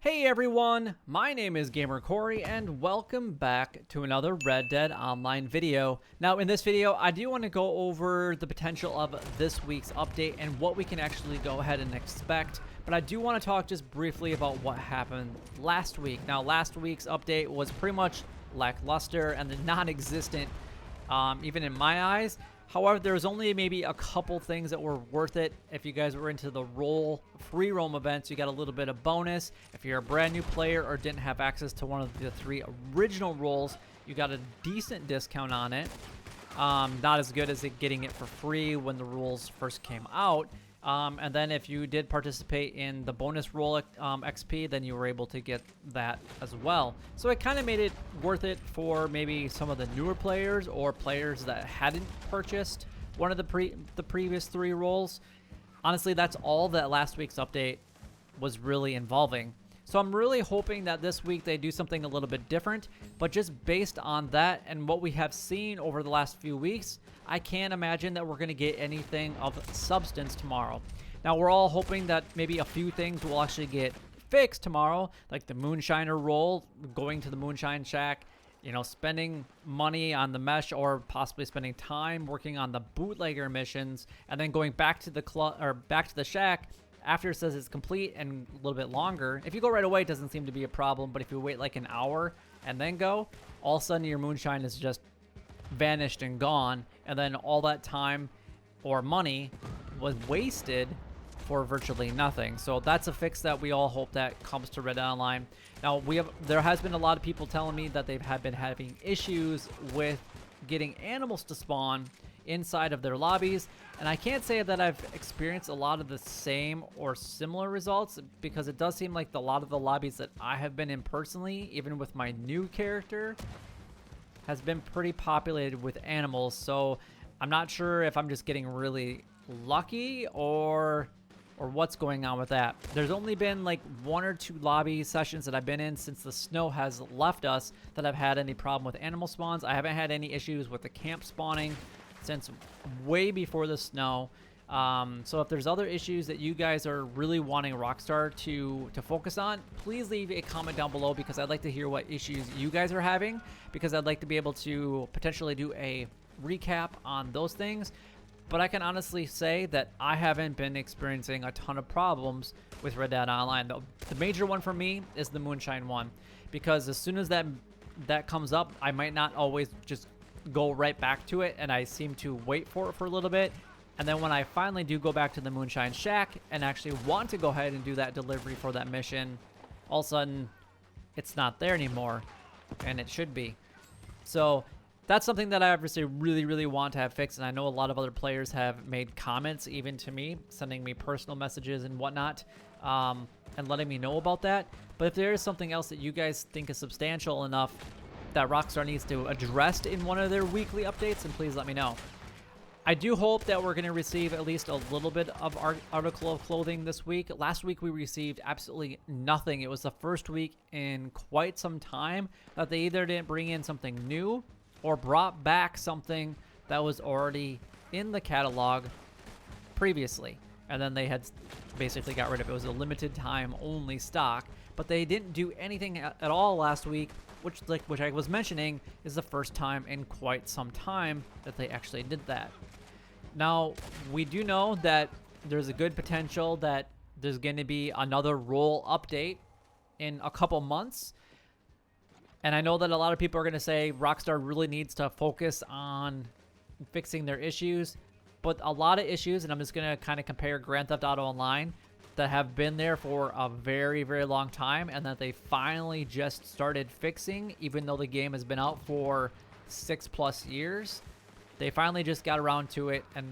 Hey everyone, my name is Gamer Corey and welcome back to another Red Dead Online video. Now in this video, I do want to go over the potential of this week's update and what we can actually go ahead and expect. But I do want to talk just briefly about what happened last week. Now last week's update was pretty much lackluster and non-existent, even in my eyes. However, there was only maybe a couple things that were worth it. If you guys were into the free roam events, you got a little bit of bonus. If you're a brand new player or didn't have access to one of the 3 original roles, you got a decent discount on it. Not as good as getting it for free when the rules first came out. And then if you did participate in the bonus role XP, then you were able to get that as well. So it kind of made it worth it for maybe some of the newer players or players that hadn't purchased one of the previous 3 roles. Honestly, that's all that last week's update was really involving. So I'm really hoping that this week they do something a little bit different, but just based on that and what we have seen over the last few weeks, I can't imagine that we're going to get anything of substance tomorrow. Now, we're all hoping that maybe a few things will actually get fixed tomorrow, like the Moonshiner role, going to the Moonshine Shack, you know, spending money on the mesh or possibly spending time working on the bootlegger missions, and then going back to the shack after it says it's complete and a little bit longer. If you go right away, it doesn't seem to be a problem, but if you wait like an hour and then go, all of a sudden your moonshine is just vanished and gone, and then all that time or money was wasted for virtually nothing. So that's a fix that we all hope that comes to Red Dead Online. Now, there has been a lot of people telling me that they've been having issues with getting animals to spawn inside of their lobbies, and I can't say that I've experienced a lot of the same or similar results, because it does seem like a lot of the lobbies that I have been in personally, even with my new character, has been pretty populated with animals. So I'm not sure if I'm just getting really lucky or what's going on with that. There's only been like 1 or 2 lobby sessions that I've been in since the snow has left us that I've had any problem with animal spawns. I haven't had any issues with the camp spawning since way before the snow. So if there's other issues that you guys are really wanting Rockstar to focus on, please leave a comment down below, because I'd like to hear what issues you guys are having, because I'd like to be able to potentially do a recap on those things. But I can honestly say that I haven't been experiencing a ton of problems with Red Dead Online. The major one for me is the Moonshine one, because as soon as that comes up, I might not always just go right back to it, and I seem to wait for it for a little bit. And then when I finally do go back to the Moonshine Shack and actually want to go ahead and do that delivery for that mission, all of a sudden it's not there anymore, and it should be. So that's something that I obviously really want to have fixed, and I know a lot of other players have made comments even to me, sending me personal messages and whatnot, and letting me know about that. But if there is something else that you guys think is substantial enough that Rockstar needs to address in one of their weekly updates, then please let me know. I do hope that we're going to receive at least a little bit of article of clothing this week. Last week we received absolutely nothing. It was the first week in quite some time that they either didn't bring in something new or brought back something that was already in the catalog previously, and then they had basically got rid of it. It was a limited time only stock, but they didn't do anything at all last week, which I was mentioning is the first time in quite some time that they actually did that. Now, we do know that there's a good potential that there's going to be another role update in a couple months. And I know that a lot of people are going to say Rockstar really needs to focus on fixing their issues. But a lot of issues, and I'm just going to kind of compare Grand Theft Auto Online, that have been there for a very long time, and that they finally just started fixing, even though the game has been out for 6+ years. They finally just got around to it, and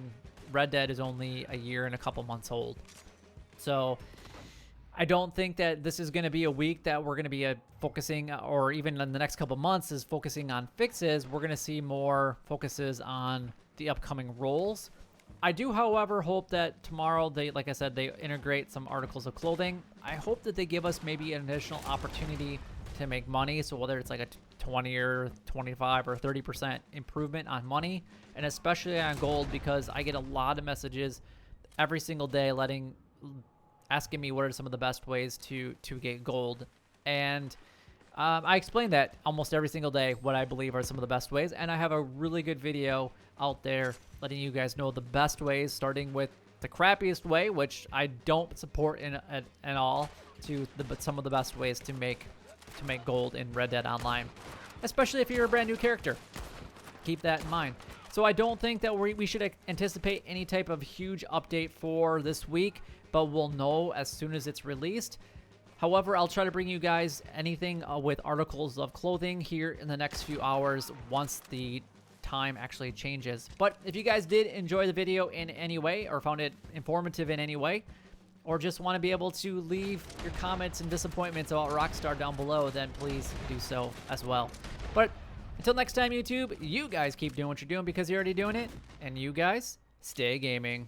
Red Dead is only a year and a couple months old. So I don't think that this is going to be a week that we're going to be focusing, or even in the next couple months is focusing on fixes. We're going to see more focuses on the upcoming roles. I do, however, hope that tomorrow like I said, they integrate some articles of clothing. I hope that they give us maybe an additional opportunity to make money. So whether it's like a 20 or 25 or 30% improvement on money, and especially on gold, because I get a lot of messages every single day asking me what are some of the best ways to get gold, and I explain that almost every single day what I believe are some of the best ways, and I have a really good video out there letting you guys know the best ways, starting with the crappiest way, which I don't support at all, to some of the best ways to make gold in Red Dead Online, especially if you're a brand new character. Keep that in mind. So I don't think that we should anticipate any type of huge update for this week, but we'll know as soon as it's released. However, I'll try to bring you guys anything with articles of clothing here in the next few hours once the time actually changes. But if you guys did enjoy the video in any way, or found it informative in any way, or just want to be able to leave your comments and disappointments about Rockstar down below, then please do so as well. But until next time, YouTube, you guys keep doing what you're doing because you're already doing it, and you guys stay gaming.